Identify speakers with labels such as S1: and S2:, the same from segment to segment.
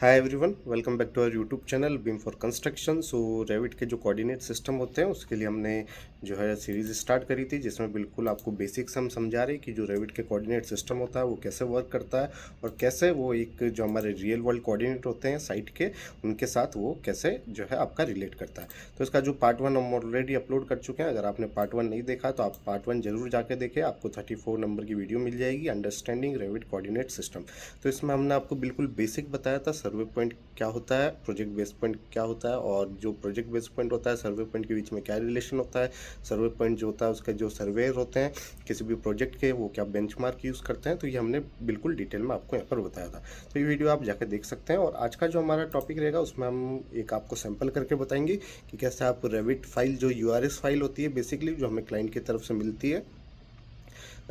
S1: Hi everyone, welcome back to our YouTube channel beam for construction. So Revit के जो coordinate system होते हैं उसके लिए हमने जो है सीरीज़ स्टार्ट करी थी, जिसमें बिल्कुल आपको बेसिक्स हम समझा रहे हैं कि जो रेविट के कोऑर्डिनेट सिस्टम होता है वो कैसे वर्क करता है और कैसे वो एक जो हमारे रियल वर्ल्ड कोऑर्डिनेट होते हैं साइट के, उनके साथ वो कैसे जो है आपका रिलेट करता है। तो इसका जो पार्ट 1 हम ऑलरेडी अपलोड कर चुके हैं। अगर आपने पार्ट 1 नहीं देखा तो आप पार्ट 1 जरूर जाके देखें, आपको 34 नंबर की वीडियो मिल जाएगी, अंडरस्टैंडिंग रेविट कोऑर्डिनेट सिस्टम। तो इसमें हमने आपको बिल्कुल बेसिक बताया था, सर्वे पॉइंट क्या होता है, प्रोजेक्ट बेस पॉइंट क्या होता है, और जो प्रोजेक्ट बेस पॉइंट होता है सर्वे पॉइंट के बीच में क्या रिलेशन होता है। सर्वे पॉइंट जो होता है उसका जो सर्वेयर होते हैं किसी भी प्रोजेक्ट के, वो क्या बेंचमार्क यूज़ करते हैं, तो ये हमने बिल्कुल डिटेल में आपको यहाँ पर बताया था। तो ये वीडियो आप जाकर देख सकते हैं। और आज का जो हमारा टॉपिक रहेगा उसमें हम एक आपको सैम्पल करके बताएंगे कि कैसे आप रेविट फाइल, जो यूआरएस फाइल होती है बेसिकली, जो हमें क्लाइंट की तरफ से मिलती है,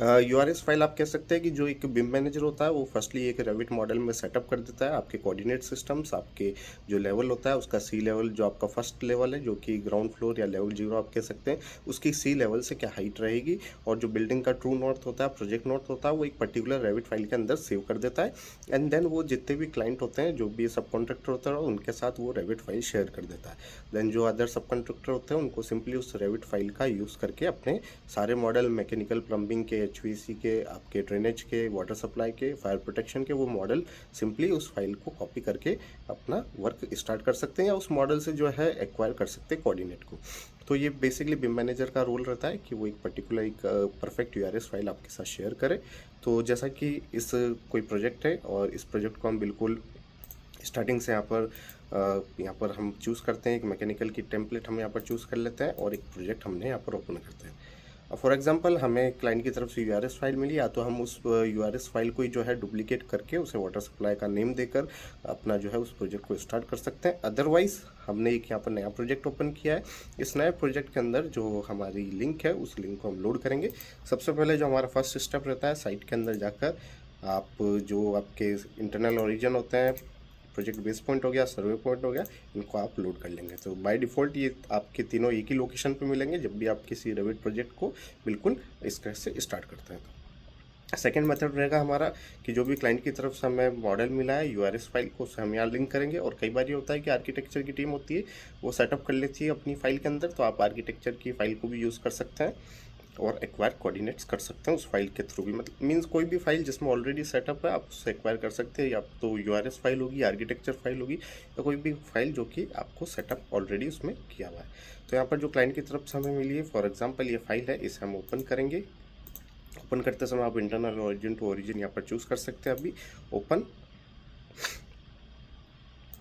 S1: यूआरएस फाइल आप कह सकते हैं कि जो एक बिम मैनेजर होता है वो फर्स्टली एक रेविट मॉडल में सेटअप कर देता है आपके कोऑर्डिनेट सिस्टम्स, आपके जो लेवल होता है उसका सी लेवल, जो आपका फर्स्ट लेवल है जो कि ग्राउंड फ्लोर या लेवल 0 आप कह सकते हैं, उसकी सी लेवल से क्या हाइट रहेगी, और जो बिल्डिंग का ट्रू नॉर्थ होता है, प्रोजेक्ट नॉर्थ होता है, वो एक पर्टिकुलर रेविट फाइल के अंदर सेव कर देता है। एंड देन वो जितने भी क्लाइंट होते हैं, जो भी सब कॉन्ट्रैक्टर होता है, उनके साथ वो रेविट फाइल शेयर कर देता है। देन जो अदर सब कॉन्ट्रैक्टर होते हैं उनको सिंपली उस रेविट फाइल का यूज़ करके अपने सारे मॉडल, मैकेनिकल, प्लम्बिंग के, एचवीएसी के, आपके ड्रेनेज के, वाटर सप्लाई के, फायर प्रोटेक्शन के, वो मॉडल सिंपली उस फाइल को कॉपी करके अपना वर्क स्टार्ट कर सकते हैं, या उस मॉडल से जो है एक्वायर कर सकते हैं कोऑर्डिनेट को। तो ये बेसिकली बिम मैनेजर का रोल रहता है कि वो एक पर्टिकुलर एक परफेक्ट यूआरएस फाइल आपके साथ शेयर करे। तो जैसा कि इस कोई प्रोजेक्ट है और इस प्रोजेक्ट को हम बिल्कुल स्टार्टिंग से यहाँ पर हम चूज़ करते हैं, एक मैकेनिकल की टेम्पलेट हम यहाँ पर चूज़ कर लेते हैं और एक प्रोजेक्ट हमने यहाँ पर ओपन करते हैं। फॉर एग्जांपल हमें क्लाइंट की तरफ से यूआरएस फाइल मिली, या तो हम उस यूआरएस फाइल को जो है डुप्लीकेट करके उसे वाटर सप्लाई का नेम देकर अपना जो है उस प्रोजेक्ट को स्टार्ट कर सकते हैं। अदरवाइज हमने एक यहाँ पर नया प्रोजेक्ट ओपन किया है। इस नए प्रोजेक्ट के अंदर जो हमारी लिंक है उस लिंक को हम लोड करेंगे। सबसे पहले जो हमारा फर्स्ट स्टेप रहता है, साइट के अंदर जाकर आप जो आपके इंटरनल ओरिजिन होते हैं, प्रोजेक्ट बेस पॉइंट हो गया, सर्वे पॉइंट हो गया, इनको आप लोड कर लेंगे। तो बाय डिफ़ॉल्ट ये आपके तीनों एक ही लोकेशन पे मिलेंगे जब भी आप किसी रेविट प्रोजेक्ट को बिल्कुल इस तरह से स्टार्ट करते हैं। तो सेकेंड मेथड रहेगा हमारा कि जो भी क्लाइंट की तरफ से हमें मॉडल मिला है यूआरएस फाइल को, उसे हम यहाँ लिंक करेंगे। और कई बार ये होता है कि आर्किटेक्चर की टीम होती है, वो सेटअप कर लेती है अपनी फाइल के अंदर, तो आप आर्किटेक्चर की फाइल को भी यूज़ कर सकते हैं और एक्वायर कोऑर्डिनेट्स कर सकते हैं उस फाइल के थ्रू भी। मतलब मीन्स कोई भी फाइल जिसमें ऑलरेडी सेटअप है आप उससे एक्वायर कर सकते हैं, या तो यूआरएस फाइल होगी, आर्किटेक्चर फाइल होगी, या कोई भी फाइल जो कि आपको सेटअप ऑलरेडी उसमें किया हुआ है। तो यहाँ पर जो क्लाइंट की तरफ से हमें मिली है, फॉर एग्जाम्पल ये फाइल है, इसे हम ओपन करेंगे। ओपन करते समय आप इंटरनल ओरिजिन टू ओरिजिन यहाँ पर चूज़ कर सकते हैं। अभी ओपन,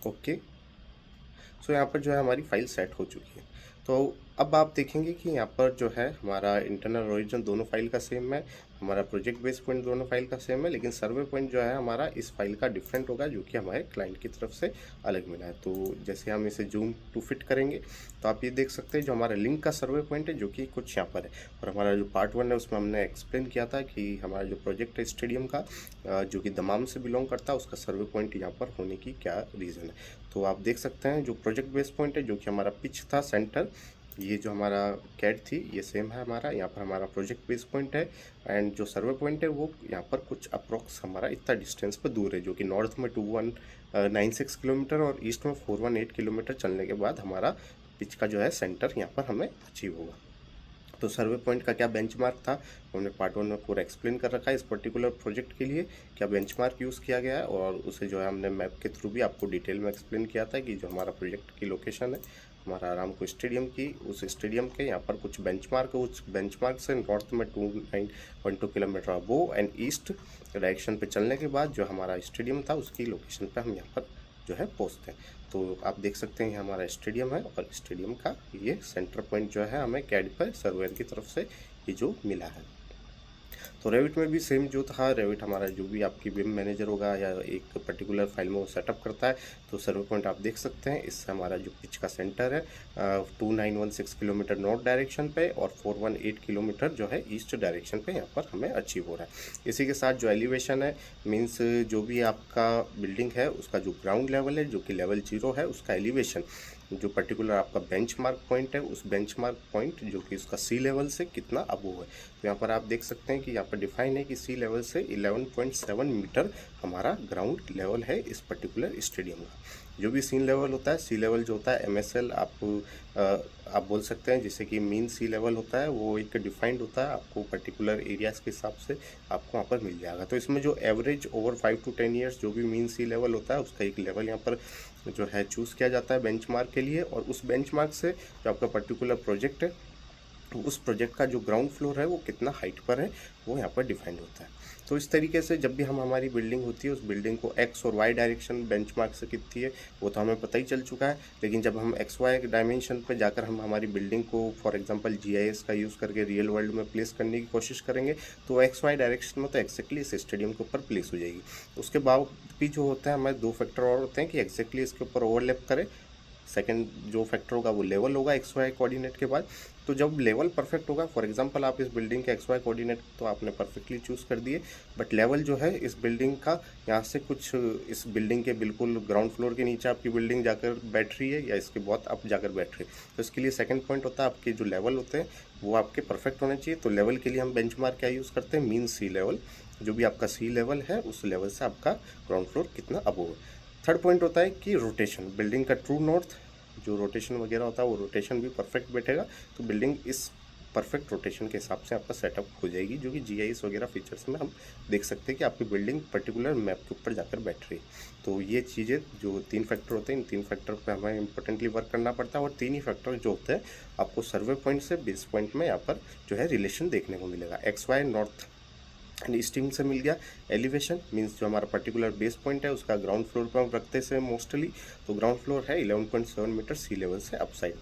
S1: ओके। सो यहाँ पर जो है हमारी फाइल सेट हो चुकी है। तो अब आप देखेंगे कि यहाँ पर जो है हमारा इंटरनल ओरिजिन दोनों फाइल का सेम है, हमारा प्रोजेक्ट बेस पॉइंट दोनों फाइल का सेम है, लेकिन सर्वे पॉइंट जो है हमारा इस फाइल का डिफरेंट होगा, जो कि हमारे क्लाइंट की तरफ से अलग मिला है। तो जैसे हम इसे जूम टू फिट करेंगे तो आप ये देख सकते हैं जो हमारा लिंक का सर्वे पॉइंट है जो कि कुछ यहाँ पर है। और हमारा जो पार्ट 1 है उसमें हमने एक्सप्लेन किया था कि हमारा जो प्रोजेक्ट है स्टेडियम का, जो कि दमाम से बिलोंग करता है, उसका सर्वे पॉइंट यहाँ पर होने की क्या रीज़न है। तो आप देख सकते हैं जो प्रोजेक्ट बेस पॉइंट है, जो कि हमारा पिच था सेंटर, ये जो हमारा कैट थी ये सेम है हमारा। यहाँ पर हमारा प्रोजेक्ट बेस पॉइंट है, एंड जो सर्वे पॉइंट है वो यहाँ पर कुछ अप्रोक्स हमारा इतना डिस्टेंस पर दूर है, जो कि नॉर्थ में 2196 किलोमीटर और ईस्ट में 418 किलोमीटर चलने के बाद हमारा पिच का जो है सेंटर यहाँ पर हमें अचीव होगा। तो सर्वे पॉइंट का क्या बेंचमार्क था हमने पार्ट 1 में पूरा एक्सप्लेन कर रखा है। इस पर्टिकुलर प्रोजेक्ट के लिए क्या बेंचमार्क यूज़ किया गया है, और उसे जो है हमने मैप के थ्रू भी आपको डिटेल में एक्सप्लेन किया था कि जो हमारा प्रोजेक्ट की लोकेशन है हमारा आरामको स्टेडियम की, उस स्टेडियम के यहाँ पर कुछ बेंचमार्क है, उस बेंचमार्क से नॉर्थ में 2912 kilometre above and east direction पे चलने के बाद जो हमारा स्टेडियम था उसकी लोकेशन पे हम यहाँ पर जो है पहुँचते हैं। तो आप देख सकते हैं ये हमारा स्टेडियम है, और स्टेडियम का ये सेंटर पॉइंट जो है हमें कैड पर सर्वेयर की तरफ से ये जो मिला है। तो रेविट में भी सेम जो था, रेविट हमारा जो भी आपकी बिम मैनेजर होगा या एक पर्टिकुलर फाइल में वो सेटअप करता है, तो सर्वे पॉइंट आप देख सकते हैं। इससे हमारा जो पिच का सेंटर है 2916 किलोमीटर नॉर्थ डायरेक्शन पे और 418 किलोमीटर जो है ईस्ट डायरेक्शन पे यहाँ पर हमें अचीव हो रहा है। इसी के साथ जो एलिवेशन है, मीन्स जो भी आपका बिल्डिंग है उसका जो ग्राउंड लेवल है, जो कि लेवल 0 है, उसका एलिवेशन जो पर्टिकुलर आपका बेंचमार्क पॉइंट है, उस बेंचमार्क पॉइंट जो कि उसका सी लेवल से कितना अबोव है। तो यहाँ पर आप देख सकते हैं कि यहाँ पर डिफाइन है कि सी लेवल से 11.7 मीटर हमारा ग्राउंड लेवल है इस पर्टिकुलर स्टेडियम का। जो भी सी लेवल होता है, सी लेवल जो होता है MSL आप बोल सकते हैं, जैसे कि मीन सी लेवल होता है, वो एक डिफाइंड होता है, आपको पर्टिकुलर एरियाज़ के हिसाब से आपको वहाँ पर मिल जाएगा। तो इसमें जो एवरेज ओवर 5 to 10 ईयर्स जो भी मीन सी लेवल होता है, उसका एक लेवल यहाँ पर जो है चूज़ किया जाता है बेंचमार्क के लिए, और उस बेंचमार्क से जो आपका पर्टिकुलर प्रोजेक्ट है, उस प्रोजेक्ट का जो ग्राउंड फ्लोर है वो कितना हाइट पर है, वो यहाँ पर डिफाइंड होता है। तो इस तरीके से जब भी हमारी बिल्डिंग होती है, उस बिल्डिंग को एक्स और वाई डायरेक्शन बेंचमार्क से कितनी है वो तो हमें पता ही चल चुका है, लेकिन जब हम एक्स वाई डायमेंशन पर जाकर हम हमारी बिल्डिंग को फॉर एग्जांपल GIS का यूज़ करके रियल वर्ल्ड में प्लेस करने की कोशिश करेंगे, तो एक्स वाई डायरेक्शन में तो एक्जैक्टली इस स्टेडियम के ऊपर प्लेस हो जाएगी। उसके बाद भी जो होता है हमारे 2 फैक्टर और होते हैं कि एक्जैक्टली इसके ऊपर ओवरलैप करे। सेकंड जो फैक्टर होगा वो लेवल होगा एक्स वाई कोऑर्डिनेट के बाद। तो जब लेवल परफेक्ट होगा, फॉर एग्जांपल आप इस बिल्डिंग के एक्स वाई कोऑर्डिनेट तो आपने परफेक्टली चूज़ कर दिए, बट लेवल जो है इस बिल्डिंग का यहाँ से कुछ इस बिल्डिंग के बिल्कुल ग्राउंड फ्लोर के नीचे आपकी बिल्डिंग जाकर बैठ रही है या इसके बहुत आप जाकर बैठ रही है, तो इसके लिए सेकंड पॉइंट होता है आपके जो लेवल होते हैं वो आपके परफेक्ट होने चाहिए। तो लेवल के लिए हम बेंचमार्क क्या यूज़ करते हैं, मीन सी लेवल। जो भी आपका सी लेवल है उस लेवल से आपका ग्राउंड फ्लोर कितना अबोव है। थर्ड पॉइंट होता है कि रोटेशन, बिल्डिंग का ट्रू नॉर्थ जो रोटेशन वगैरह होता है वो रोटेशन भी परफेक्ट बैठेगा, तो बिल्डिंग इस परफेक्ट रोटेशन के हिसाब से आपका सेटअप हो जाएगी, जो कि GIS वगैरह फीचर्स में हम देख सकते हैं कि आपकी बिल्डिंग पर्टिकुलर मैप के ऊपर जाकर बैठ रही है। तो ये चीज़ें जो 3 फैक्टर होते हैं, इन 3 फैक्टर पे हमें इंपॉर्टेंटली वर्क करना पड़ता है, और 3 ही फैक्टर जो होते हैं आपको सर्वे पॉइंट से बेस पॉइंट में यहाँ पर जो है रिलेशन देखने को मिलेगा। XY नॉर्थ एंड ईस्टिंग से मिल गया। एलिवेशन मीन्स जो हमारा पर्टिकुलर बेस पॉइंट है उसका ग्राउंड फ्लोर पर हम रखते से मोस्टली, तो ग्राउंड फ्लोर है 11.7 मीटर सी लेवल से अपसाइड।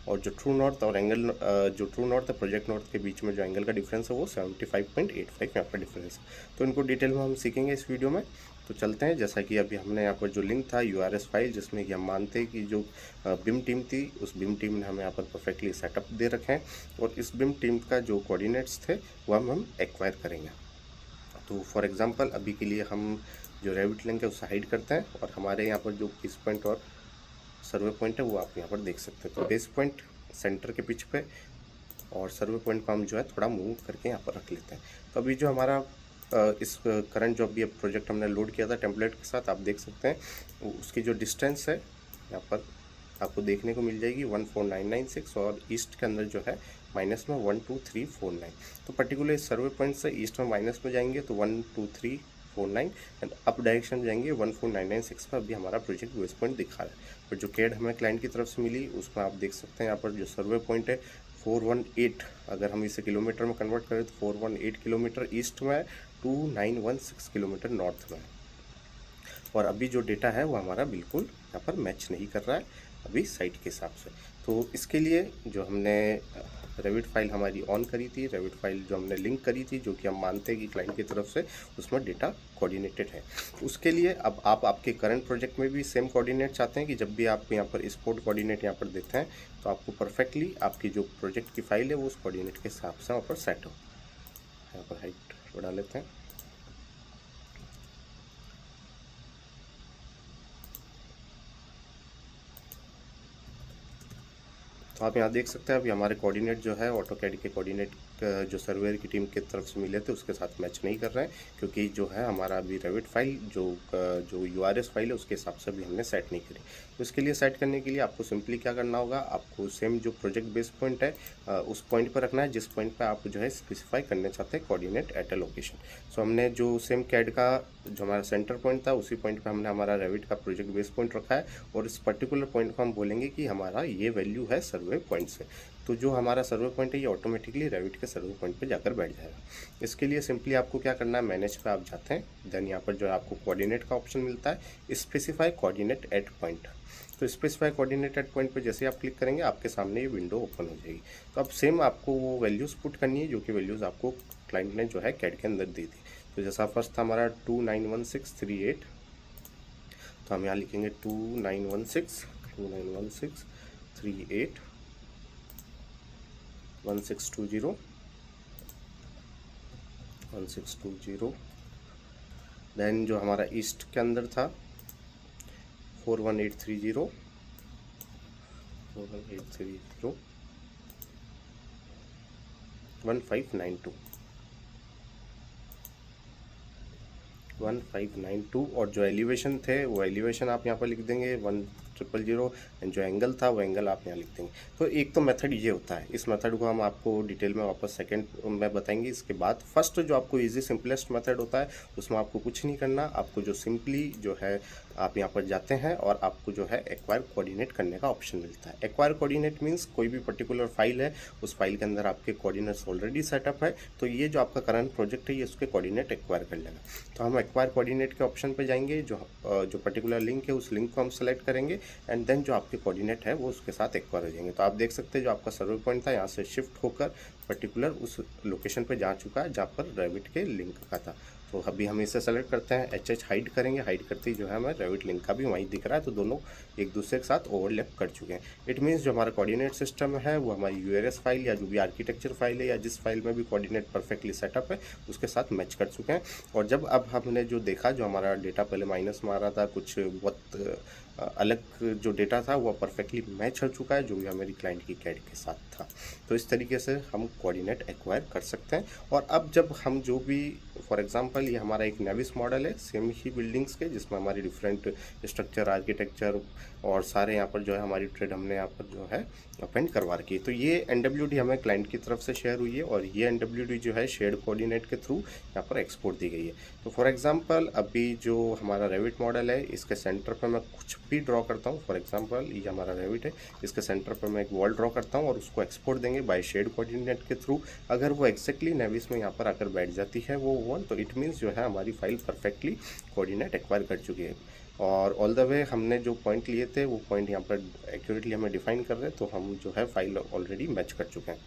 S1: और जो ट्रू नॉर्थ और एंगल जो ट्रू नॉर्थ और प्रोजेक्ट नॉर्थ के बीच में जो एंगल का डिफरेंस है वो 75.85 यहाँ पर डिफरेंस है। तो इनको डिटेल में हम सीखेंगे इस वीडियो में। तो चलते हैं, जैसा कि अभी हमने यहाँ पर जो लिंक था URS फाइल, जिसमें कि हम मानते हैं कि जो बिम टीम थी उस बिम टीम ने हमें यहाँ पर परफेक्टली सेटअप दे रखे हैं, और इस बिम टीम का जो कोऑर्डिनेट्स थे वो हम एक्वायर करेंगे। तो फॉर एग्जांपल अभी के लिए हम जो रेविट लिंक है उसे हाइड करते हैं, और हमारे यहाँ पर जो बेस पॉइंट और सर्वे पॉइंट है वो आप यहाँ पर देख सकते हैं। तो बेस पॉइंट सेंटर के पिच पे, और सर्वे पॉइंट को हम जो है थोड़ा मूव करके यहाँ पर रख लेते हैं। तो अभी जो हमारा इस करंट जो अभी प्रोजेक्ट हमने लोड किया था टेम्पलेट के साथ, आप देख सकते हैं उसकी जो डिस्टेंस है यहाँ पर आपको देखने को मिल जाएगी 14996, और ईस्ट के अंदर जो है माइनस में 12349। तो पर्टिकुलर इस सर्वे पॉइंट से ईस्ट में माइनस में जाएंगे तो 12349, एंड अप डायरेक्शन जाएंगे 14996 पर। अभी हमारा प्रोजेक्ट बेस पॉइंट दिखा रहा है, पर जो कैड हमें क्लाइंट की तरफ से मिली उसमें आप देख सकते हैं यहाँ पर जो सर्वे पॉइंट है 418, अगर हम इसे किलोमीटर में कन्वर्ट करें तो 418 किलोमीटर ईस्ट में है, 2916 किलोमीटर नॉर्थ में है। और अभी जो डेटा है वो हमारा बिल्कुल यहाँ पर मैच नहीं कर रहा है अभी साइट के हिसाब से। तो इसके लिए जो हमने रेविट फाइल हमारी ऑन करी थी, रेविट फाइल जो हमने लिंक करी थी, जो कि हम मानते हैं कि क्लाइंट की तरफ से उसमें डेटा कोऑर्डिनेटेड है, उसके लिए अब आप आपके करंट प्रोजेक्ट में भी सेम कोऑर्डिनेट चाहते हैं कि जब भी आप यहाँ पर स्पोर्ट कोऑर्डिनेट यहाँ पर देते हैं तो आपको परफेक्टली आपकी जो प्रोजेक्ट की फाइल है वो उस कोऑर्डिनेट के हिसाब से वहाँ पर सेट हो। यहाँ पर हाइट बढ़ा लेते हैं। तो आप यहाँ देख सकते हैं अभी हमारे कोऑर्डिनेट जो है ऑटोकैड के कोऑर्डिनेट जो सर्वेयर की टीम की तरफ से मिले थे उसके साथ मैच नहीं कर रहे हैं, क्योंकि जो है हमारा अभी रेविट फाइल जो URS फाइल है उसके हिसाब से भी हमने सेट नहीं करी। तो इसके लिए सेट करने के लिए आपको सिंपली क्या करना होगा, आपको सेम जो प्रोजेक्ट बेस पॉइंट है उस पॉइंट पर रखना है जिस पॉइंट पर आप जो है स्पेसिफाई करना चाहते हैं कोऑर्डिनेट एट अ लोकेशन। सो हमने जो सेम कैड का जो हमारा सेंटर पॉइंट था उसी पॉइंट पर हमने हमारा रेविट का प्रोजेक्ट बेस पॉइंट रखा है, और इस पर्टिकुलर पॉइंट को हम बोलेंगे कि हमारा ये वैल्यू है सर्वे पॉइंट से। तो जो हमारा सर्वे पॉइंट है ये ऑटोमेटिकली रेविट के सर्वे पॉइंट पे जाकर बैठ जाएगा। इसके लिए सिंपली आपको क्या करना है, मैनेज पे आप जाते हैं, देन यहाँ पर जो है आपको कोऑर्डिनेट का ऑप्शन मिलता है, स्पेसिफाई कोऑर्डिनेट एट पॉइंट। तो स्पेसिफाई कोऑर्डिनेट एट पॉइंट पे जैसे आप क्लिक करेंगे आपके सामने ये विंडो ओपन हो जाएगी। तो अब सेम आपको वो वैल्यूज़ पुट करनी है जो कि वैल्यूज़ आपको क्लाइंट ने जो है कैड के अंदर दी थी। तो जैसा फर्स्ट था हमारा 291638, तो हम यहाँ लिखेंगे 291638 1620। देन जो हमारा ईस्ट के अंदर था 41830, 1592 और जो एलिवेशन थे वो एलिवेशन आप यहाँ पर लिख देंगे 1000 एंड जो एंगल था वो एंगल आप यहाँ लिख देंगे। तो एक तो मेथड ये होता है, इस मेथड को हम आपको डिटेल में वापस सेकंड में बताएंगे। इसके बाद फर्स्ट जो आपको इजी सिंपलेस्ट मेथड होता है उसमें आपको कुछ नहीं करना, आपको जो सिंपली जो है आप यहाँ पर जाते हैं और आपको जो है एक्वायर कोऑर्डिनेट करने का ऑप्शन मिलता है। एक्वायर कोऑर्डिनेट मीन्स कोई भी पर्टिकुलर फाइल है, उस फाइल के अंदर आपके कोऑर्डिनेट्स ऑलरेडी सेटअप है, तो ये जो आपका करंट प्रोजेक्ट है ये उसके कोऑर्डिनेट एक्वायर कर लेगा। तो हम एक्वायर कोऑर्डिनेट के ऑप्शन पे जाएंगे, जो पर्टिकुलर लिंक है उस लिंक को हम सेलेक्ट करेंगे एंड देन जो आपके कोऑर्डिनेट है वो उसके साथ एक्वायर हो जाएंगे। तो आप देख सकते हैं जो आपका सर्वे पॉइंट था यहाँ से शिफ्ट होकर पर्टिकुलर उस लोकेशन पे जा चुका है जहाँ पर रेविट के लिंक का था। तो अभी हम इसे सेलेक्ट करते हैं, HH हाइड करेंगे, हाइड करते ही जो है हमें रेविट लिंक का भी वहीं दिख रहा है, तो दोनों एक दूसरे के साथ ओवरलैप कर चुके हैं। इट मीन्स जो हमारा कोऑर्डिनेट सिस्टम है वो हमारी URS फाइल या जो भी आर्किटेक्चर फाइल है या जिस फाइल में भी कोऑर्डिनेट परफेक्टली सेटअप है उसके साथ मैच कर चुके हैं। और जब अब हमने जो देखा, जो हमारा डेटा पहले माइनस में आ रहा था, कुछ बहुत अलग जो डेटा था वो परफेक्टली मैच हो चुका है जो भी हमारी क्लाइंट की कैड के साथ था। तो इस तरीके से हम कोऑर्डिनेट एक्वायर कर सकते हैं। और अब जब हम जो भी, फॉर एग्जांपल ये हमारा एक नेविस मॉडल है सेम ही बिल्डिंग्स के, जिसमें हमारी डिफरेंट स्ट्रक्चर, आर्किटेक्चर और सारे यहाँ पर जो है हमारी ट्रेड हमने यहाँ पर जो है अपेंड करवा रखी है। तो ये NWD हमें क्लाइंट की तरफ से शेयर हुई है और ये NWD जो है शेयर्ड कोऑर्डिनेट के थ्रू यहाँ पर एक्सपोर्ट दी गई है। तो फॉर एग्जांपल अभी जो हमारा रेविट मॉडल है इसके सेंटर पर मैं कुछ भी ड्रॉ करता हूँ, फॉर एग्जांपल ये हमारा रेविट है, इसके सेंटर पर मैं एक वॉल ड्रॉ करता हूँ और उसको एक्सपोर्ट देंगे बाय शेयर्ड कोऑर्डिनेट के थ्रू। अगर वो एक्जैक्टली नेविस में यहाँ पर आकर बैठ जाती है वो वॉल, तो इट मीन्स जो है हमारी फाइल परफेक्टली कोऑर्डिनेट एक्वायर कर चुकी है। और ऑल द वे हमने जो पॉइंट लिए थे वो पॉइंट यहाँ पर एक्यूरेटली हमें डिफाइन कर रहे हैं, तो हम जो है फाइल ऑलरेडी मैच कर चुके हैं।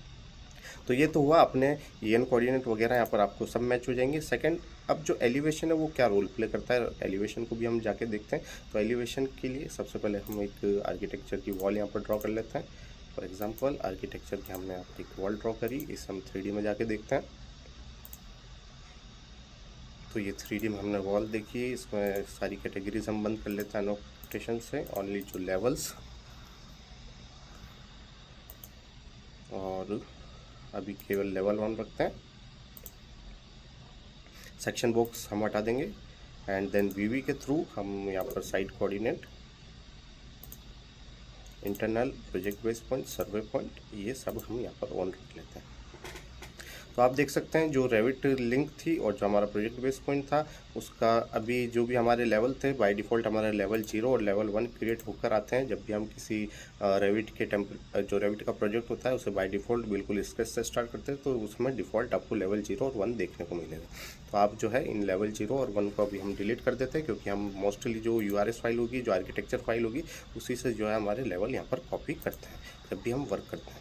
S1: तो ये तो हुआ अपने EN कोऑर्डिनेट वगैरह यहाँ पर आपको सब मैच हो जाएंगे। सेकंड, अब जो एलिवेशन है वो क्या रोल प्ले करता है, एलिवेशन को भी हम जाके देखते हैं। तो एलिवेशन के लिए सबसे पहले हम एक आर्किटेक्चर की वॉल यहाँ पर ड्रॉ कर लेते हैं। फॉर एग्जांपल आर्किटेक्चर की हमने यहाँ पर एक वॉल ड्रॉ करी, इसे हम 3D में जाके देखते हैं। तो ये 3D में हमने वॉल देखी है, इसमें सारी कैटेगरीज हम बंद कर लेते हैं नोटेशन से, ओनली जो लेवल्स और अभी केवल लेवल 1 रखते हैं। सेक्शन बॉक्स हम हटा देंगे एंड देन VB के थ्रू हम यहाँ पर side coordinate, internal, project base point, survey point, ये सब हम यहाँ पर ऑन रख लेते हैं। तो आप देख सकते हैं जो रेविट लिंक थी और जो हमारा प्रोजेक्ट बेस पॉइंट था उसका अभी जो भी हमारे लेवल थे बाय डिफ़ॉल्ट हमारा लेवल 0 और लेवल 1 क्रिएट होकर आते हैं। जब भी हम किसी रेविट के जो रेविट का प्रोजेक्ट होता है उसे बाय डिफ़ॉल्ट बिल्कुल स्क्रैच से स्टार्ट करते हैं, तो उसमें डिफ़ॉल्ट आपको लेवल 0 और 1 देखने को मिलेगा। तो आप जो है इन लेवल 0 और 1 को अभी हम डिलीट कर देते हैं, क्योंकि हम मोस्टली जो URS फाइल होगी, जो आर्किटेक्चर फाइल होगी, उसी से जो है हमारे लेवल यहाँ पर कॉपी करते हैं जब भी हम वर्क करते हैं।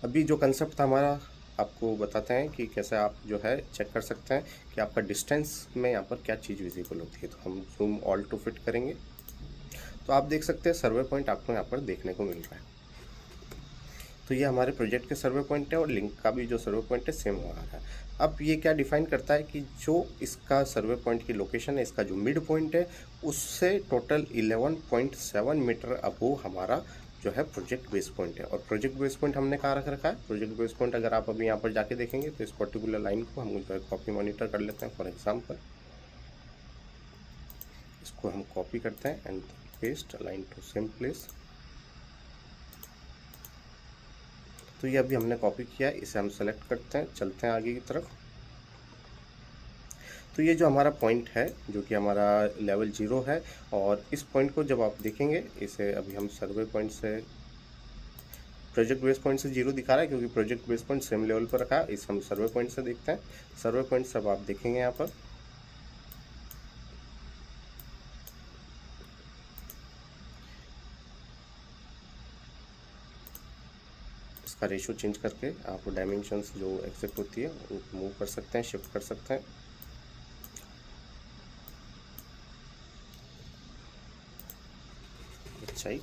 S1: अभी जो कंसेप्ट था हमारा, आपको बताते हैं कि कैसे आप जो है चेक कर सकते हैं कि आपका डिस्टेंस में यहाँ पर क्या चीज़ विजिबल होती है। तो हम जूम ऑल टू फिट करेंगे तो आप देख सकते हैं सर्वे पॉइंट आपको यहाँ पर देखने को मिल रहा है। तो ये हमारे प्रोजेक्ट के सर्वे पॉइंट है और लिंक का भी जो सर्वे पॉइंट है सेम हो रहा है। अब ये क्या डिफाइन करता है कि जो इसका सर्वे पॉइंट की लोकेशन है, इसका जो मिड पॉइंट है उससे टोटल 11.7 मीटर अबोव हमारा जो है प्रोजेक्ट बेस पॉइंट है। और प्रोजेक्ट बेस पॉइंट हमने कहाँ रख रखा है, प्रोजेक्ट बेस पॉइंट अगर आप अभी यहाँ पर जाके देखेंगे तो इस पर्टिकुलर लाइन को हम जो है कॉपी मॉनिटर कर लेते हैं। फॉर एग्जांपल इसको हम कॉपी करते हैं and paste align to same place. तो ये अभी हमने कॉपी किया, इसे हम सेलेक्ट करते हैं, चलते हैं आगे की तरफ। तो ये जो हमारा पॉइंट है जो कि हमारा लेवल 0 है, और इस पॉइंट को जब आप देखेंगे, इसे अभी हम सर्वे पॉइंट से, प्रोजेक्ट बेस पॉइंट से 0 दिखा रहा है क्योंकि project base point same level पर रखा है। इसे हम सर्वे पॉइंट से देखते हैं। सर्वे पॉइंट से अब आप देखेंगे यहाँ पर इसका रेशो चेंज करके आप डायमेंशंस जो एक्सेप्ट होती है वो मूव कर सकते हैं, शिफ्ट कर सकते हैं। अच्छाई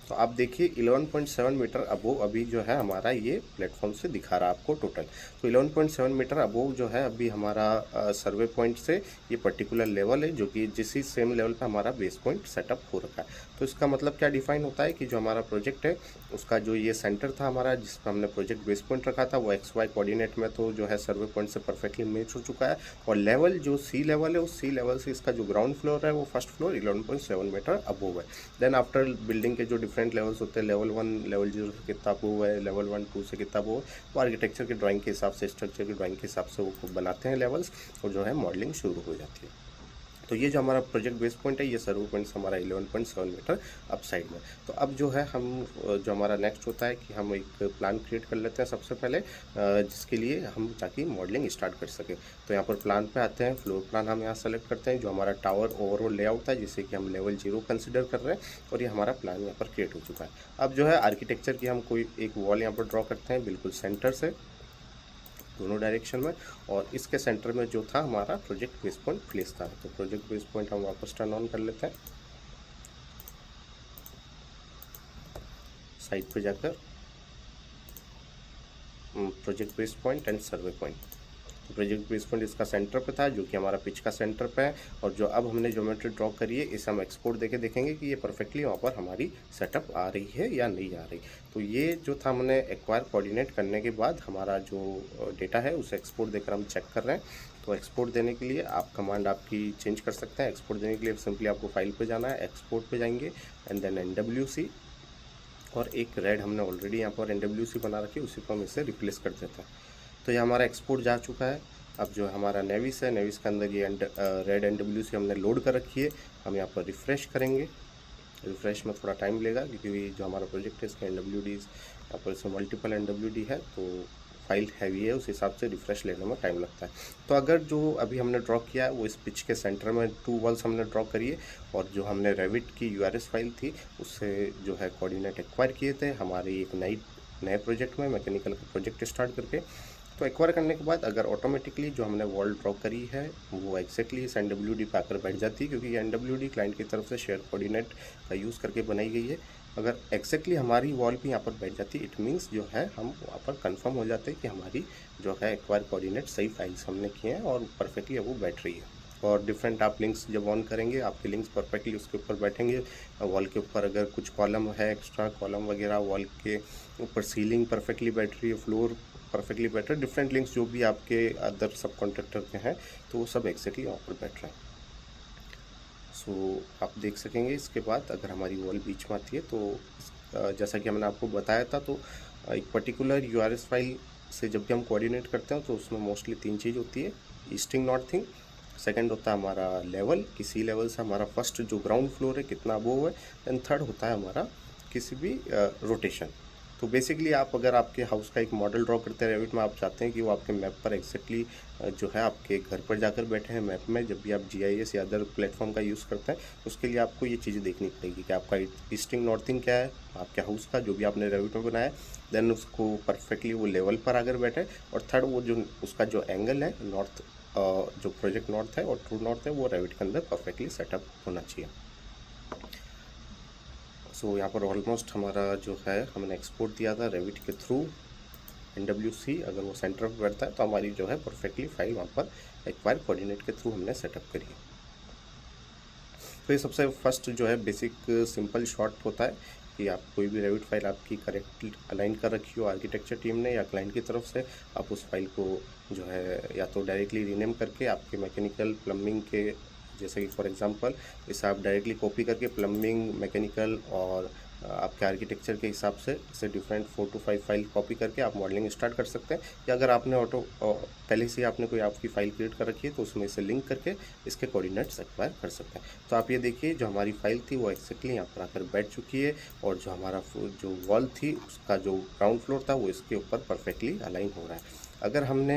S1: तो आप देखिए 11.7 मीटर अबोव अभी जो है हमारा ये प्लेटफॉर्म से दिखा रहा है आपको टोटल। तो 11.7 मीटर अबोव जो है अभी हमारा सर्वे पॉइंट से ये पर्टिकुलर लेवल है, जो कि जिस सेम लेवल पे हमारा बेस पॉइंट सेटअप हो रखा है। तो इसका मतलब क्या डिफाइन होता है कि जो हमारा प्रोजेक्ट है उसका जो ये सेंटर था हमारा, जिस पर हमने प्रोजेक्ट बेस पॉइंट रखा था, वो XY कोऑर्डिनेट में तो जो है सर्वे पॉइंट से परफेक्टली मैच हो चुका है। और लेवल जो सी लेवल है, उस सी लेवल से इसका जो ग्राउंड फ्लोर है वो फर्स्ट फ्लोर 11.7 मीटर अबोव है। देन आफ्टर बिल्डिंग के जो डिफरेंट लेवल्स होते हैं, लेवल 1 लेवल 0 से कितना अबोव है, लेवल 1 2 से कितना अबोव है, वो आर्किटेक्चर के ड्राइंग के हिसाब से, स्ट्रक्चर की ड्राइंग के हिसाब से वो बनाते हैं लेवल्स, और जो है मॉडलिंग शुरू हो जाती है। तो ये जो हमारा प्रोजेक्ट बेस पॉइंट है, ये सर्वे पॉइंट हमारा 11.7 मीटर अप साइड में। तो अब जो है हम जो हमारा नेक्स्ट होता है कि हम एक प्लान क्रिएट कर लेते हैं सबसे पहले, जिसके लिए हम ताकि मॉडलिंग स्टार्ट कर सकें। तो यहाँ पर प्लान पे आते हैं, फ्लोर प्लान हम यहाँ सेलेक्ट करते हैं, जो हमारा टावर ओवरऑल लेआउट है जिसे कि हम लेवल 0 कंसिडर कर रहे हैं, और ये हमारा प्लान यहाँ पर क्रिएट हो चुका है। अब जो है आर्किटेक्चर की हम कोई एक वॉल यहाँ पर ड्रॉ करते हैं बिल्कुल सेंटर से, दोनों डायरेक्शन में, और इसके सेंटर में जो था हमारा प्रोजेक्ट बेस पॉइंट प्लेस था। तो प्रोजेक्ट बेस पॉइंट हम वापस टर्न ऑन कर लेते हैं, साइड पे जाकर project base point and survey point. तो प्रोजेक्ट बेस पॉइंट इसका सेंटर पे था, जो कि हमारा पिच का सेंटर पे है, और जो अब हमने ज्योमेट्री ड्रॉ करी है इसे हम एक्सपोर्ट देके देखेंगे कि ये परफेक्टली वहाँ पर हमारी सेटअप आ रही है या नहीं आ रही। तो ये जो था हमने एक्वायर कोऑर्डिनेट करने के बाद हमारा जो डेटा है उसे एक्सपोर्ट देकर हम चेक कर रहे हैं। तो एक्सपोर्ट देने के लिए आप कमांड आपकी चेंज कर सकते हैं। एक्सपोर्ट देने के लिए सिंपली आपको फाइल पे जाना है, एक्सपोर्ट पे जाएंगे एंड देन NWC, और एक रेड हमने ऑलरेडी यहाँ पर NWC बना रखी है, उसी को हम इसे रिप्लेस कर देते हैं। तो ये हमारा एक्सपोर्ट जा चुका है। अब जो हमारा नेविस है, नेविस के अंदर ये रेड NWC हमने लोड कर रखी है। हम यहाँ पर रिफ़्रेश करेंगे, रिफ़्रेश में थोड़ा टाइम लेगा क्योंकि जो हमारा प्रोजेक्ट है इसका NWD यहाँ पर इसमें मल्टीपल NWD है, तो फाइल हैवी है, उस हिसाब से रिफ़्रेश लेने में टाइम लगता है। तो अगर जो अभी हमने ड्रॉ किया है वो इस पिच के सेंटर में 2 वॉल्स हमने ड्रॉ करी है, और जो हमने रेविट की URS फाइल थी उससे जो है कोऑर्डिनेट एक्वायर किए थे हमारे एक नए प्रोजेक्ट में, मैकेनिकल का प्रोजेक्ट स्टार्ट करके। तो एक्वायर करने के बाद अगर ऑटोमेटिकली जो हमने वॉल ड्रॉ करी है वो एक्जैक्टली इस NWD पे आकर बैठ जाती है, क्योंकि ये NWD क्लाइंट की तरफ से शेयर कोऑर्डिनेट का यूज़ करके बनाई गई है। अगर एक्जैक्टली हमारी वॉल भी यहाँ पर बैठ जाती है, इट मीन्स जो है हम वहाँ पर कंफर्म हो जाते हैं कि हमारी जो है एक्वायर कोऑर्डिनेट सही फाइल्स हमने किए हैं और परफेक्टली वो बैठ रही है। और डिफरेंट आप लिंक्स जब ऑन करेंगे आपके लिंक्स परफेक्टली उसके ऊपर बैठेंगे। वॉल के ऊपर अगर कुछ कॉलम है, एक्स्ट्रा कॉलम वगैरह, वॉल के ऊपर सीलिंग परफेक्टली बैठ रही है, फ्लोर परफेक्टली बैठ रहा है, डिफरेंट लिंक्स जो भी आपके अदर सब कॉन्ट्रैक्टर के हैं तो वो सब एक्जैक्टली वहाँ पर बैठ रहे हैं। सो आप देख सकेंगे इसके बाद अगर हमारी वॉल बीच में आती है तो जैसा कि हमने आपको बताया था, तो एक पर्टिकुलर URS फाइल से जब भी हम कोऑर्डिनेट करते हैं तो उसमें मोस्टली 3 चीज़ होती है, ईस्टिंग नॉर्थिंग, सेकंड होता है हमारा लेवल, किसी लेवल से हमारा फर्स्ट जो ग्राउंड फ्लोर है कितना अबोव है, एंड थर्ड होता है हमारा किसी भी रोटेशन। तो बेसिकली आप अगर आपके हाउस का एक मॉडल ड्रॉ करते हैं रेविट में, आप चाहते हैं कि वो आपके मैप पर एक्जैक्टली जो है आपके घर पर जाकर बैठे हैं मैप में, जब भी आप GIS या अदर प्लेटफॉर्म का यूज़ करते हैं उसके लिए आपको ये चीज़ें देखनी पड़ेगी कि आपका ईस्टिंग नॉर्थिंग क्या है आपके हाउस का, जो भी आपने रेविट में बनाया है, देन उसको परफेक्टली वो लेवल पर आकर बैठे, और थर्ड वो जो उसका जो एंगल है नॉर्थ, जो प्रोजेक्ट नॉर्थ है और ट्रू नॉर्थ है, वो रेविट के अंदर परफेक्टली सेटअप होना चाहिए। सो यहाँ पर ऑलमोस्ट हमारा जो है हमने एक्सपोर्ट दिया था रेविट के थ्रू NWC, अगर वो सेंटर पर बैठता है तो हमारी जो है परफेक्टली फाइल वहाँ पर एक्वायर कोऑर्डिनेट के थ्रू हमने सेटअप करी है। तो ये सबसे फर्स्ट जो है बेसिक सिंपल शॉर्ट होता है कि आप कोई भी रेविट फाइल आपकी करेक्टली अलाइन कर रखी हो आर्किटेक्चर टीम ने या क्लाइंट की तरफ से, आप उस फाइल को जो है या तो डायरेक्टली रीनेम करके आपके मैकेनिकल प्लम्बिंग के, जैसे कि फॉर एग्जांपल इसे आप डायरेक्टली कॉपी करके प्लम्बिंग, मैकेनिकल और आपके आर्किटेक्चर के हिसाब से इसे डिफरेंट 4 to 5 फाइल कॉपी करके आप मॉडलिंग स्टार्ट कर सकते हैं, या अगर आपने पहले से आपने कोई आपकी फ़ाइल क्रिएट कर रखी है तो उसमें इसे लिंक करके इसके कोऑर्डिनेट्स एक्वायर कर सकते हैं। तो आप ये देखिए जो हमारी फाइल थी वो एक्जैक्टली यहाँ पर आकर बैठ चुकी है, और जो हमारा जो वॉल थी उसका जो ग्राउंड फ्लोर था वो इसके ऊपर परफेक्टली अलाइन हो रहा है। अगर हमने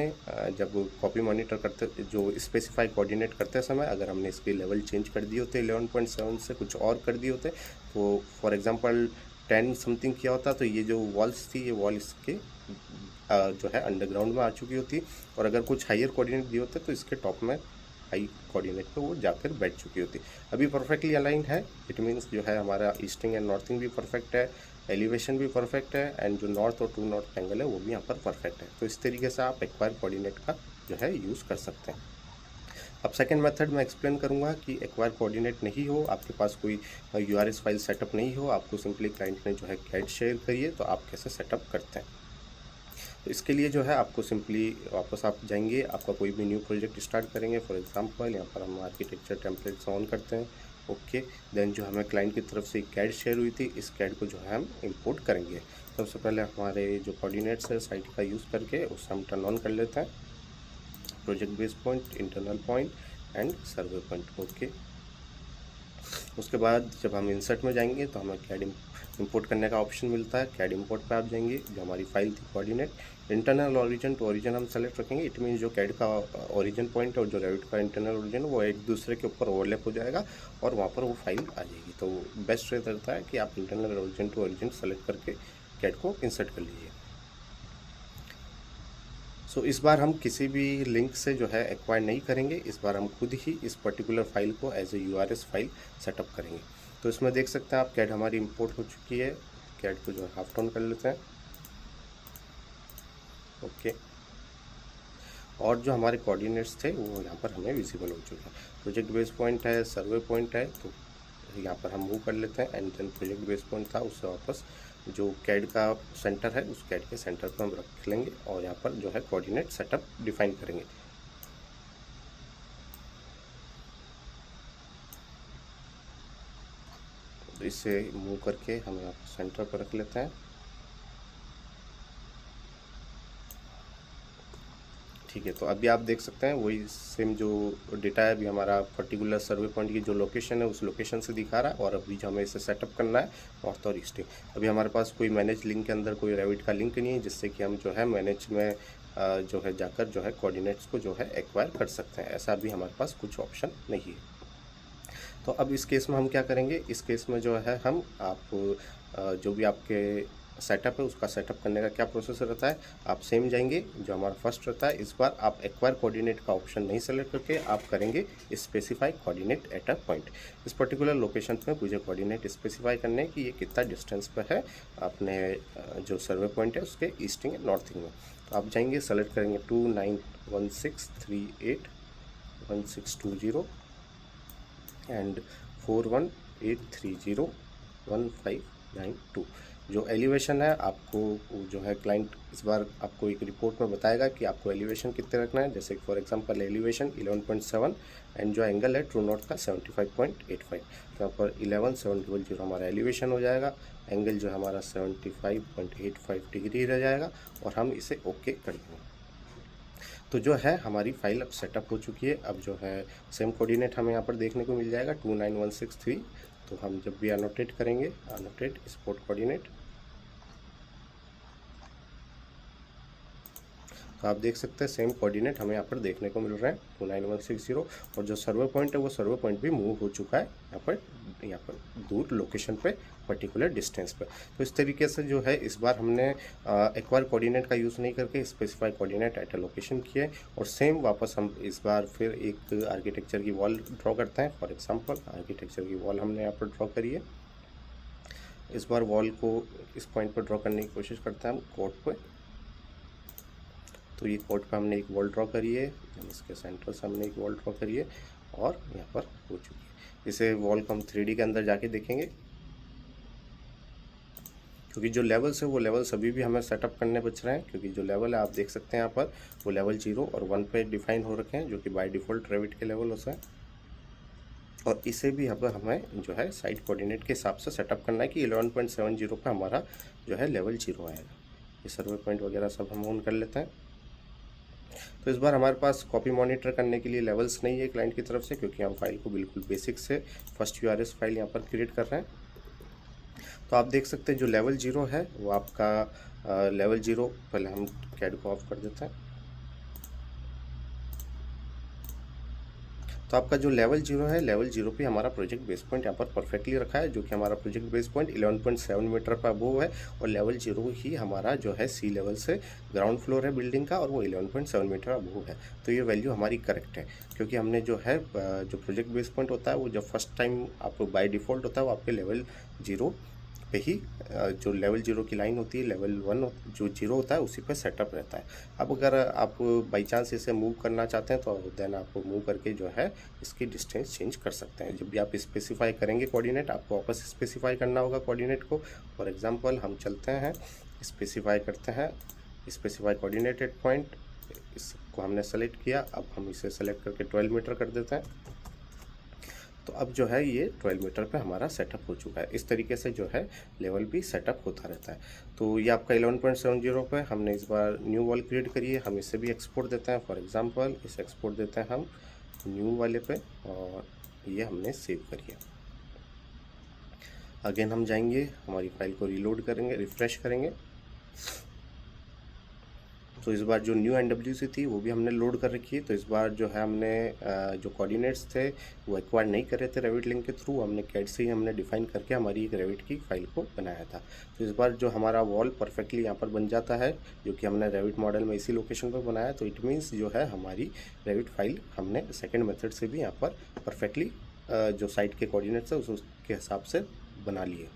S1: जब कॉपी मॉनिटर करते, जो स्पेसिफाई कोऑर्डिनेट करते समय अगर हमने इसके लेवल चेंज कर दिए होते 11.7 से कुछ और कर दिए होते, तो फॉर एग्जांपल 10 समथिंग किया होता, तो ये जो वॉल्स थी ये वॉल इसके जो है अंडरग्राउंड में आ चुकी होती, और अगर कुछ हायर कोऑर्डिनेट दिए होते तो इसके टॉप में हाई कोऑर्डिनेट पे वो जाकर बैठ चुकी होती है। अभी परफेक्टली अलाइंड है, इट मीन्स जो है हमारा ईस्टिंग एंड नॉर्थिंग भी परफेक्ट है, एलिवेशन भी परफेक्ट है, एंड जो नॉर्थ और ट्रू नॉर्थ एंगल है वो भी यहाँ पर परफेक्ट है। तो इस तरीके से आप एक्वायर कोऑर्डिनेट का जो है यूज़ कर सकते हैं। अब सेकंड मेथड मैं एक्सप्लेन करूंगा कि एक्वायर कोऑर्डिनेट नहीं हो, आपके पास कोई यूआरएस फाइल सेटअप नहीं हो, आपको सिंपली क्लाइंट ने जो है कैड शेयर करिए, तो आप कैसे सेटअप करते हैं। तो इसके लिए जो है आपको सिंपली वापस आप जाएंगे, आपका कोई भी न्यू प्रोजेक्ट स्टार्ट करेंगे। फॉर एग्जांपल यहाँ पर हम आर्किटेक्चर टेम्पलेट्स ऑन करते हैं, ओके। देन जो हमें क्लाइंट की तरफ से कैड शेयर हुई थी, इस कैड को जो है हम इंपोर्ट करेंगे। सबसे पहले हमारे जो कोऑर्डिनेट्स है साइट का यूज़ करके उसे हम टर्न ऑन कर लेते हैं, project base point, internal point and survey point, okay. उसके बाद जब हम इंसर्ट में जाएंगे तो हमें कैड इंपोर्ट करने का ऑप्शन मिलता है। कैड इंपोर्ट पे आप जाएंगे, जो हमारी फाइल थी coordinate internal origin to origin हम सेलेक्ट रखेंगे। इट मीन जो कैड का ओरिजिन पॉइंट और जो रेविट का इंटरनल ओरिजिन वो एक दूसरे के ऊपर ओवरलैप हो जाएगा और वहाँ पर वो फाइल आ जाएगी। तो बेस्ट रहता है कि आप internal origin to origin select करके कैड को इंसर्ट कर लीजिए। सो इस बार हम किसी भी लिंक से जो है एक्वायर नहीं करेंगे, इस बार हम खुद ही इस पर्टिकुलर फाइल को as a URS file setup करेंगे। तो इसमें देख सकते हैं आप कैड हमारी इंपोर्ट हो चुकी है। कैड को जो है हाफ टर्न कर लेते हैं, ओके। और जो हमारे कोऑर्डिनेट्स थे वो यहाँ पर हमें विजिबल हो चुके हैं। प्रोजेक्ट बेस पॉइंट है, सर्वे पॉइंट है, तो यहाँ पर हम मूव कर लेते हैं and then project base point था उससे वापस जो कैड का सेंटर है उस कैड के सेंटर पर हम रख लेंगे और यहाँ पर जो है कोऑर्डिनेट सेटअप डिफाइन करेंगे। तो इसे मूव करके हम यहाँ पर सेंटर पर रख लेते हैं, ठीक है। तो अभी आप देख सकते हैं वही सेम जो डेटा है अभी हमारा पर्टिकुलर सर्वे पॉइंट की जो लोकेशन है उस लोकेशन से दिखा रहा है। और अभी जो हमें इसे सेटअप करना है नॉर्थ और ईस्टिंग, अभी हमारे पास कोई मैनेज लिंक के अंदर कोई रेविट का लिंक नहीं है जिससे कि हम जो है मैनेज में जो है जाकर जो है कोऑर्डिनेट्स को जो है एक्वायर कर सकते हैं। ऐसा अभी हमारे पास कुछ ऑप्शन नहीं है। तो अब इस केस में हम क्या करेंगे, इस केस में जो है हम जो भी आपके सेटअप है उसका सेटअप करने का क्या प्रोसेस रहता है, आप सेम जाएंगे जो हमारा फर्स्ट रहता है। इस बार आप एक्वायर कोऑर्डिनेट का ऑप्शन नहीं सेलेक्ट करके आप करेंगे specify coordinate at a point. इस पर्टिकुलर लोकेशन में मुझे कोऑर्डिनेट स्पेसिफाई करने कि ये कितना डिस्टेंस पर है अपने जो सर्वे पॉइंट है उसके ईस्टिंग एंड नॉर्थिंग में। तो आप जाएंगे, सेलेक्ट करेंगे 2916381620 एंड 418301 जो एलिवेशन है आपको जो है क्लाइंट इस बार आपको एक रिपोर्ट में बताएगा कि आपको एलिवेशन कितने रखना है। जैसे फॉर एग्जांपल एलिवेशन 11.7 एंड जो एंगल है ट्रू नॉर्थ का 75.85, तो यहाँ पर 11700 हमारा एलिवेशन हो जाएगा, एंगल जो है हमारा 75.85 डिग्री रह जाएगा और हम इसे ओके कर देंगे। तो जो है हमारी फाइल अब सेटअप हो चुकी है। अब जो है सेम कोऑर्डिनेट हमें यहाँ पर देखने को मिल जाएगा 29163। तो हम जब भी अनोटेट करेंगे, अनोटेट एक्सपोर्ट कोऑर्डिनेट, तो आप देख सकते हैं सेम कोऑर्डिनेट हमें यहाँ पर देखने को मिल रहा है 29160। और जो सर्वर पॉइंट है वो सर्वर पॉइंट भी मूव हो चुका है यहाँ पर दूर लोकेशन पे पर्टिकुलर डिस्टेंस पर। तो इस तरीके से जो है इस बार हमने एक्वायर कोऑर्डिनेट का यूज़ नहीं करके specify coordinate at a location किया है। और सेम वापस हम इस बार फिर एक आर्किटेक्चर की वॉल ड्रॉ करते हैं। फॉर एग्जाम्पल आर्किटेक्चर की वॉल हमने यहाँ पर ड्रॉ करी है। इस बार वॉल को इस पॉइंट पर ड्रॉ करने की कोशिश करते हैं हम कोड पर। तो ये कोड पे हमने एक वॉल ड्रॉ करी है, इसके सेंटर से हमने एक वॉल ड्रॉ करी है और यहाँ पर हो चुकी है। इसे वॉल को हम 3D के अंदर जाके देखेंगे, क्योंकि जो लेवल्स है वो लेवल्स अभी भी हमें सेटअप करने बच रहे हैं। क्योंकि जो लेवल है आप देख सकते हैं यहाँ पर वो लेवल 0 और 1 पे डिफाइन हो रखे हैं, जो कि बाय डिफ़ॉल्ट रेविट के लेवल होते हैं। और इसे भी अब हमें जो है साइड कोऑर्डिनेट के हिसाब से सेटअप करना है कि 11.70 पे हमारा जो है लेवल 0 आएगा। ये सर्वे पॉइंट वगैरह सब हम ऑन कर लेते हैं। तो इस बार हमारे पास कॉपी मॉनिटर करने के लिए लेवल्स नहीं है क्लाइंट की तरफ से, क्योंकि हम फाइल को बिल्कुल बेसिक से फर्स्ट यूआरएस फाइल यहाँ पर क्रिएट कर रहे हैं। तो आप देख सकते हैं जो लेवल 0 है वो आपका लेवल 0, पहले हम कैड को ऑफ कर देते हैं। तो आपका जो लेवल 0 है, लेवल 0 पे हमारा प्रोजेक्ट बेस पॉइंट यहाँ पर परफेक्टली रखा है, जो कि हमारा प्रोजेक्ट बेस पॉइंट 11.7 मीटर पर अबोव है, और लेवल 0 ही हमारा जो है सी लेवल से ग्राउंड फ्लोर है बिल्डिंग का, और वो 11.7 मीटर अबोव है। तो ये वैल्यू हमारी करेक्ट है, क्योंकि हमने जो है जो प्रोजेक्ट बेस पॉइंट होता है वो जब फर्स्ट टाइम आप बाय डिफ़ॉल्ट होता है वो आपके लेवल 0 पे ही, जो लेवल 0 की लाइन होती है, लेवल 1 जो 0 होता है उसी पे सेटअप रहता है। अब अगर आप बाई चांस इसे मूव करना चाहते हैं तो देन आप मूव करके जो है इसकी डिस्टेंस चेंज कर सकते हैं। जब भी आप स्पेसिफाई करेंगे कोऑर्डिनेट, आपको वापस स्पेसिफाई करना होगा कोऑर्डिनेट को। फॉर एग्जांपल हम चलते हैं, स्पेसिफाई करते हैं, स्पेसिफाई कोऑर्डिनेटेड पॉइंट, इसको हमने सेलेक्ट किया। अब हम इसे सेलेक्ट करके 12 मीटर कर देते हैं। तो अब जो है ये 12 मीटर पे हमारा सेटअप हो चुका है। इस तरीके से जो है लेवल भी सेटअप होता रहता है। तो ये आपका 11.70 पे हमने इस बार न्यू वॉल क्रिएट करी है, हम इसे भी एक्सपोर्ट देते हैं। फॉर एग्जांपल इसे एक्सपोर्ट देते हैं हम न्यू वाले पे, और ये हमने सेव करी है। अगेन हम जाएंगे, हमारी फाइल को रीलोड करेंगे, रिफ्रेश करेंगे। तो इस बार जो न्यू NWC थी वो भी हमने लोड कर रखी है। तो इस बार जो है हमने जो कोऑर्डिनेट्स थे वो एक्वायर नहीं करे थे रेविट लिंक के थ्रू, हमने कैड से ही हमने डिफाइन करके हमारी एक रेविट की फाइल को बनाया था। तो इस बार जो हमारा वॉल परफेक्टली यहाँ पर बन जाता है, जो कि हमने रेविट मॉडल में इसी लोकेशन पर बनाया। तो इट मीन्स जो है हमारी रेविट फाइल हमने सेकेंड मेथड से भी यहाँ पर परफेक्टली जो साइट के कोऑर्डिनेट्स है उसके हिसाब से बना लिए।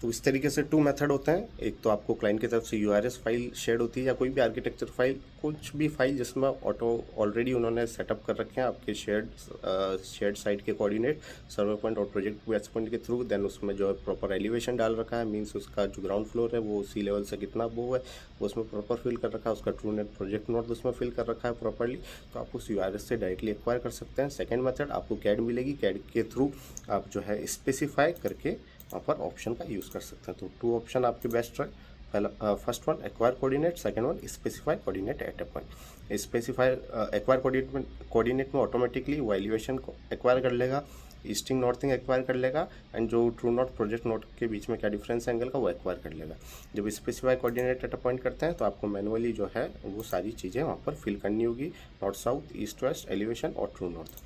S1: तो इस तरीके से 2 मेथड होते हैं। एक तो आपको क्लाइंट की तरफ से URS फाइल शेयर होती है, या कोई भी आर्किटेक्चर फाइल, कुछ भी फाइल जिसमें ऑटो ऑलरेडी उन्होंने सेटअप कर रखे हैं आपके शेयर्ड साइट के कोऑर्डिनेट सर्वर पॉइंट और प्रोजेक्ट बेस पॉइंट के थ्रू। देन उसमें जो है प्रॉपर एलिवेशन डाल रखा है, मीन्स उसका जो ग्राउंड फ्लोर है वो सी लेवल से कितना वो है वो उसमें प्रॉपर फिल कर रखा है, उसका ट्रू नेट प्रोजेक्ट नोट उसमें फिल कर रखा है प्रॉपरली। तो आप उस URS से डायरेक्टली एक्वायर कर सकते हैं। सेकेंड मेथड आपको कैड मिलेगी, कैड के थ्रू आप जो है स्पेसिफाई करके वहाँ पर ऑप्शन का यूज़ कर सकते हैं। तो 2 ऑप्शन आपके बेस्ट है। पहला first one acquire coordinate, second one specify coordinate at a point. Specify acquire coordinate में ऑटोमेटिकली वो एलिवेशन को एक्वायर कर लेगा, ईस्टिंग नॉर्थिंग एक्वायर कर लेगा, एंड जो ट्रू नॉट प्रोजेक्ट नोट के बीच में क्या डिफरेंस एंगल का वो एक्वायर कर लेगा। जब specify coordinate at a point करते हैं तो आपको मैनुअली जो है वो सारी चीज़ें वहाँ पर फिल करनी होगी, north south, east west, elevation और ट्रू नॉर्थ।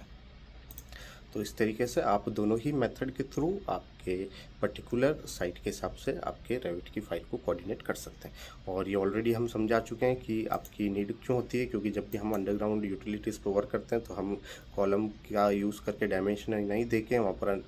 S1: तो इस तरीके से आप दोनों ही मेथड के थ्रू आपके पर्टिकुलर साइट के हिसाब से आपके रेविट की फाइल को कोऑर्डिनेट कर सकते हैं। और ये ऑलरेडी हम समझा चुके हैं कि आपकी नीड क्यों होती है, क्योंकि जब भी हम अंडरग्राउंड यूटिलिटीज़ पर वर्क करते हैं तो हम कॉलम का यूज़ करके डायमेंशन नहीं दे के वहाँ पर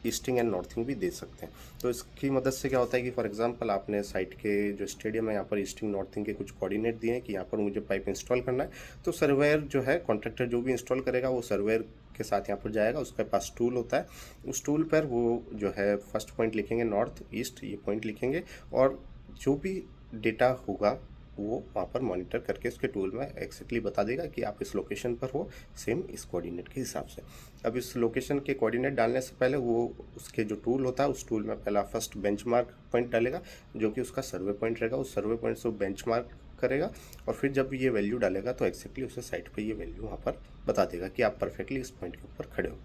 S1: ईस्टिंग एंड नॉर्थिंग भी दे सकते हैं। तो इसकी मदद से क्या होता है कि फॉर एग्जांपल आपने साइट के जो स्टेडियम है यहाँ पर ईस्टिंग नॉर्थिंग के कुछ कोऑर्डिनेट दिए हैं कि यहाँ पर मुझे पाइप इंस्टॉल करना है। तो सर्वेयर जो है कॉन्ट्रैक्टर जो भी इंस्टॉल करेगा वो सर्वेयर के साथ यहाँ पर जाएगा, उसके पास टूल होता है, उस टूल पर वो जो है फर्स्ट पॉइंट लिखेंगे नॉर्थ ईस्ट, ये पॉइंट लिखेंगे, और जो भी डेटा होगा वो वहाँ पर मॉनिटर करके उसके टूल में एक्जैक्टली बता देगा कि आप इस लोकेशन पर हो, सेम इस कोऑर्डिनेट के हिसाब से। अब इस लोकेशन के कोऑर्डिनेट डालने से पहले वो उसके जो टूल होता है उस टूल में पहला फर्स्ट बेंचमार्क पॉइंट डालेगा, जो कि उसका सर्वे पॉइंट रहेगा। उस सर्वे पॉइंट से वो बेंचमार्क करेगा, और फिर जब ये वैल्यू डालेगा तो एक्जैक्टली उसे साइट पे ये वैल्यू वहाँ पर बता देगा कि आप परफेक्टली इस पॉइंट के ऊपर खड़े हो।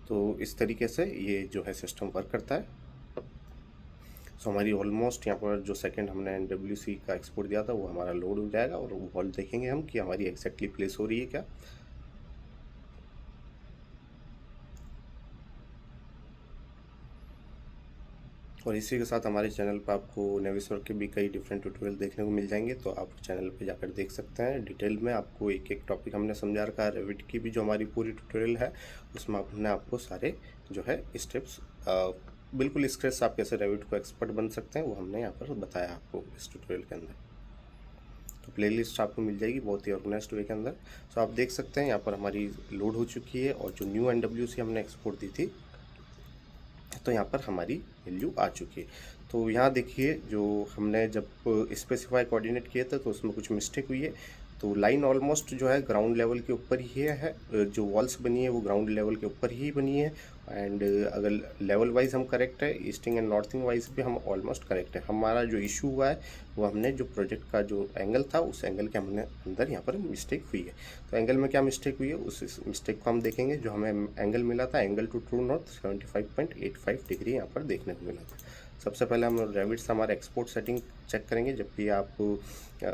S1: तो इस तरीके से ये जो है सिस्टम वर्क करता है। सो हमारी ऑलमोस्ट यहाँ पर जो सेकंड हमने NWC का एक्सपोर्ट दिया था वो हमारा लोड हो जाएगा, और वॉल देखेंगे हम कि हमारी एक्जैक्टली प्लेस हो रही है क्या। और इसी के साथ हमारे चैनल पर आपको नेविसर के भी कई डिफरेंट ट्यूटोरियल देखने को मिल जाएंगे, तो आप चैनल पे जाकर देख सकते हैं। डिटेल में आपको एक एक टॉपिक हमने समझा रखा है। रेविट की भी जो हमारी पूरी ट्यूटोरियल है उसमें हमने आपको सारे जो है स्टेप्स बिल्कुल स्क्रैच से आप कैसे रेविट को एक्सपर्ट बन सकते हैं वो हमने यहाँ पर बताया आपको इस ट्यूटोरियल के अंदर। तो प्लेलिस्ट आपको मिल जाएगी बहुत ही ऑर्गेनाइज्ड वे के अंदर। सो आप देख सकते हैं यहाँ पर हमारी लोड हो चुकी है, और जो न्यू NWC हमने एक्सपोर्ट दी थी तो यहाँ पर हमारी वैल्यू आ चुकी है। तो यहाँ देखिए जो हमने जब स्पेसिफाई कोऑर्डिनेट किए थे तो उसमें कुछ मिस्टेक हुई है। तो लाइन ऑलमोस्ट जो है ग्राउंड लेवल के ऊपर ही है, जो वॉल्स बनी है वो ग्राउंड लेवल के ऊपर ही बनी है। एंड अगर लेवल वाइज हम करेक्ट है, ईस्टिंग एंड नॉर्थिंग वाइज भी हम ऑलमोस्ट करेक्ट है। हमारा जो इशू हुआ है वो हमने जो प्रोजेक्ट का जो एंगल था उस एंगल के हमने अंदर यहाँ पर मिस्टेक हुई है। तो एंगल में क्या मिस्टेक हुई है उस मिस्टेक को हम देखेंगे। जो हमें एंगल मिला था angle to true north 75.85 degree यहाँ पर देखने को मिला था। सबसे पहले हम रेविट से हमारे एक्सपोर्ट सेटिंग चेक करेंगे। जब भी आप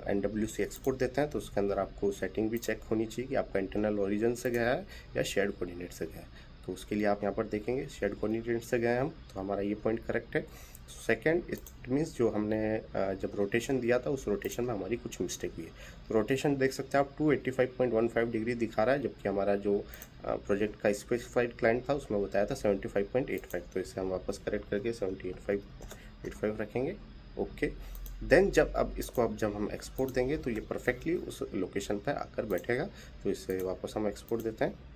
S1: NWC एक्सपोर्ट देते हैं तो उसके अंदर आपको सेटिंग भी चेक होनी चाहिए कि आपका इंटरनल ओरिजिन से गया है या शेयर्ड कोऑर्डिनेट से गया है। तो उसके लिए आप यहाँ पर देखेंगे शेयर्ड कोऑर्डिनेट से गए हम, तो हमारा ये पॉइंट करेक्ट है। सेकंड, इट मीन्स जो हमने जब रोटेशन दिया था उस रोटेशन में हमारी कुछ मिस्टेक हुई है। तो रोटेशन देख सकते हैं आप 285.15 डिग्री दिखा रहा है, जबकि हमारा जो प्रोजेक्ट का स्पेसिफाइड क्लाइंट था उसमें बताया था 75.85। तो इसे हम वापस करेक्ट करके 78.85 रखेंगे। ओके, देन जब हम एक्सपोर्ट देंगे तो ये परफेक्टली उस लोकेशन पर आकर बैठेगा। तो इसे वापस हम एक्सपोर्ट देते हैं।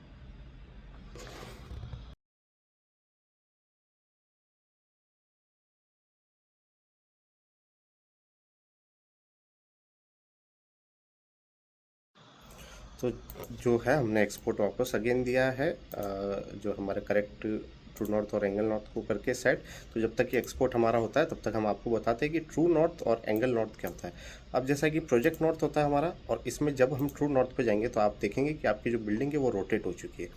S1: तो जो है हमने एक्सपोर्ट वापस अगेन दिया है, जो हमारा करेक्ट ट्रू नॉर्थ और एंगल नॉर्थ को करके सेट। तो जब तक ये एक्सपोर्ट हमारा होता है तब तक हम आपको बताते हैं कि ट्रू नॉर्थ और एंगल नॉर्थ क्या होता है। अब जैसा कि प्रोजेक्ट नॉर्थ होता है हमारा, और इसमें जब हम ट्रू नॉर्थ पे जाएंगे तो आप देखेंगे कि आपकी जो बिल्डिंग है वो रोटेट हो चुकी है।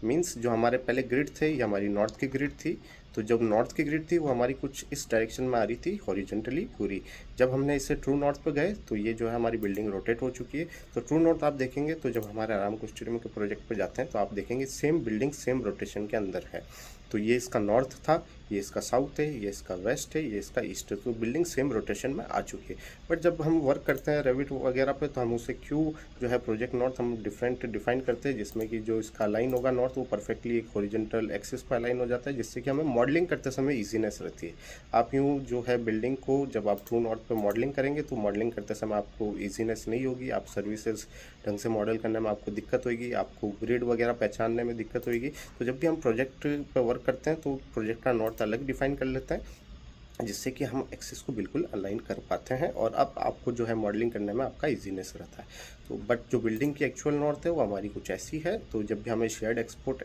S1: मीन्स जो हमारे पहले ग्रिड थे ये हमारी नॉर्थ की ग्रिड थी। तो जब नॉर्थ की ग्रिड थी वो हमारी कुछ इस डायरेक्शन में आ रही थी हॉरिजॉन्टली पूरी। जब हमने इसे ट्रू नॉर्थ पे गए तो ये जो है हमारी बिल्डिंग रोटेट हो चुकी है। तो ट्रू नॉर्थ आप देखेंगे तो जब हमारे आरामको स्टूडियो के प्रोजेक्ट पे जाते हैं तो आप देखेंगे सेम बिल्डिंग सेम रोटेशन के अंदर है। तो ये इसका नॉर्थ था, ये इसका साउथ है, ये इसका वेस्ट है, ये इसका ईस्ट है। तो बिल्डिंग सेम रोटेशन में आ चुकी है। बट जब हम वर्क करते हैं रेविट वगैरह पे तो हम उसे क्यों जो है प्रोजेक्ट नॉर्थ हम डिफरेंट डिफाइन करते हैं, जिसमें कि जो इसका अलाइन होगा नॉर्थ वो परफेक्टली एक हॉरिजॉन्टल एक्सिस पर अलाइन हो जाता है, जिससे कि हमें मॉडलिंग करते समय ईजीनेस रहती है। आप यूँ जो है बिल्डिंग को जब आप ट्रू नॉर्थ पे मॉडलिंग करेंगे तो मॉडलिंग करते समय आपको ईजीनेस नहीं होगी, आप सर्विसेज ढंग से मॉडल करने में आपको दिक्कत होगी, आपको ग्रिड वगैरह पहचानने में दिक्कत होगी। तो जब भी हम प्रोजेक्ट पर वर्क करते हैं तो प्रोजेक्ट का नॉर्थ अलग डिफाइन कर लेते हैं, जिससे कि हम एक्सिस को बिल्कुल अलाइन कर पाते हैं और अब आपको जो है मॉडलिंग करने में आपका इजीनेस रहता है। तो बट जो बिल्डिंग की एक्चुअल नॉर्थ है वो हमारी कुछ ऐसी है। तो जब भी हमें शेयर्ड एक्सपोर्ट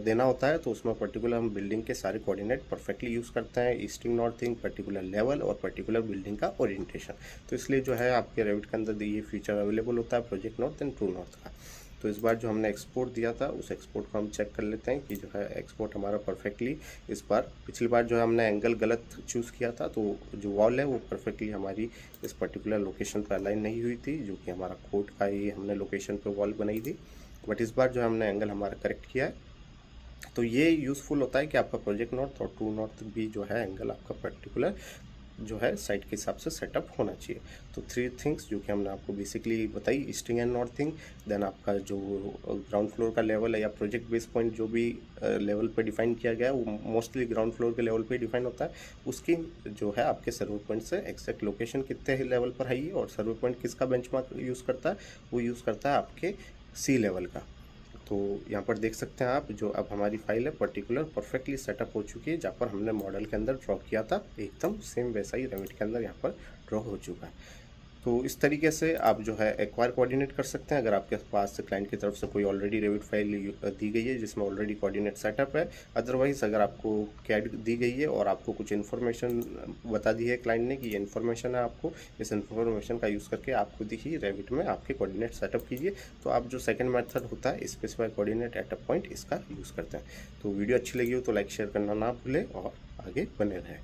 S1: देना होता है तो उसमें पर्टिकुलर हम बिल्डिंग के सारे कोऑर्डिनेट परफेक्टली यूज़ करते हैं, ईस्टिंग नॉर्थिंग, पर्टिकुलर लेवल और पर्टिकुलर बिल्डिंग का ओरिएंटेशन। तो इसलिए जो है आपके रेविट के अंदर ये फीचर अवेलेबल होता है project north and true north का। तो इस बार जो हमने एक्सपोर्ट दिया था उस एक्सपोर्ट को हम चेक कर लेते हैं कि जो है एक्सपोर्ट हमारा परफेक्टली इस बार, पिछली बार जो है हमने एंगल गलत चूज़ किया था तो जो वॉल है वो परफेक्टली हमारी इस पर्टिकुलर लोकेशन पर अलाइन नहीं हुई थी, जो कि हमारा कोड का ही हमने लोकेशन पर वॉल बनाई थी। बट इस बार जो हमने एंगल हमारा करेक्ट किया है। तो ये यूज़फुल होता है कि आपका प्रोजेक्ट नॉर्थ और ट्रू नॉर्थ भी जो है एंगल आपका पर्टिकुलर जो है साइट के हिसाब से सेटअप होना चाहिए। तो 3 थिंग्स जो कि हमने आपको बेसिकली बताई, ईस्टिंग एंड नॉर्थिंग, देन आपका जो ग्राउंड फ्लोर का लेवल है या प्रोजेक्ट बेस पॉइंट जो भी लेवल पे डिफाइन किया गया है वो मोस्टली ग्राउंड फ्लोर के लेवल पे डिफाइन होता है। उसकी जो है आपके सर्वर पॉइंट से एक्जैक्ट लोकेशन कितने लेवल पर है और सर्वर पॉइंट किसका बेंचमार्क यूज़ करता है, वो यूज़ करता है आपके सी लेवल का। तो यहाँ पर देख सकते हैं आप जो अब हमारी फाइल है पर्टिकुलर परफेक्टली सेटअप हो चुकी है, जहाँ पर हमने मॉडल के अंदर ड्रॉ किया था एकदम सेम वैसा ही रेविट के अंदर यहाँ पर ड्रॉ हो चुका है। तो इस तरीके से आप जो है एक्वायर कोऑर्डिनेट कर सकते हैं अगर आपके पास से क्लाइंट की तरफ से कोई ऑलरेडी रेविट फाइल दी गई है जिसमें ऑलरेडी कोऑर्डिनेट सेटअप है। अदरवाइज अगर आपको कैड दी गई है और आपको कुछ इन्फॉर्मेशन बता दी है क्लाइंट ने कि ये इन्फॉर्मेशन है, आपको इस इन्फॉर्मेशन का यूज़ करके आप खुद ही रेविट में आपके कोऑर्डिनेट सेटअप कीजिए। तो आप जो सेकंड मेथड होता है specify coordinate at a point, इसका यूज़ करते हैं। तो वीडियो अच्छी लगी हो तो लाइक शेयर करना ना भूलें और आगे बने रहें।